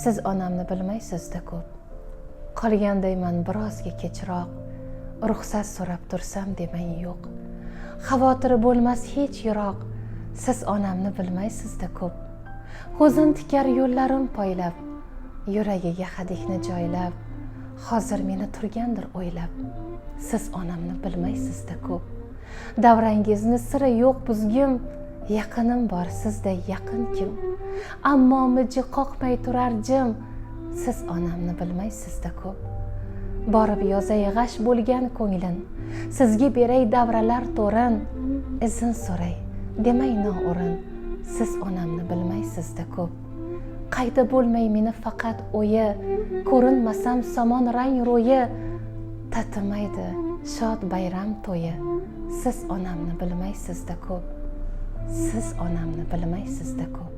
siz onamni bilmaysizda ko'p. Qolgandayman birozga kechroq, ruxsat so'rab tursam demang yo'q. Xavotiri bo'lmas hech yiroq, siz onamni bilmaysizda ko'p. Ko'zin tikar yo'llarim poylab, yuragiga hadikni joylab, hozir meni turgandir o'ylab, siz onamni bilmaysizda ko'p. Davrangizni siri yo'q buzgim, yaqinim bor sizday yaqin kim? Ammo miji qoqmay turar jim, siz onamni bilmaysizda ko'p. Borib yozay g'ash bo'lgan ko'nglim, sizga beray davralar to'rin, izin so'ray demay noo'rin, siz onamni bilmaysizda ko'p. Qayda bo'lmay meni faqat o'yi, ko'rinmasam somon rang ro'yi, tatimaydi shod bayram to'yi, siz onamni bilmaysizda ko'p. Siz onamni bilmaysizda ko'p.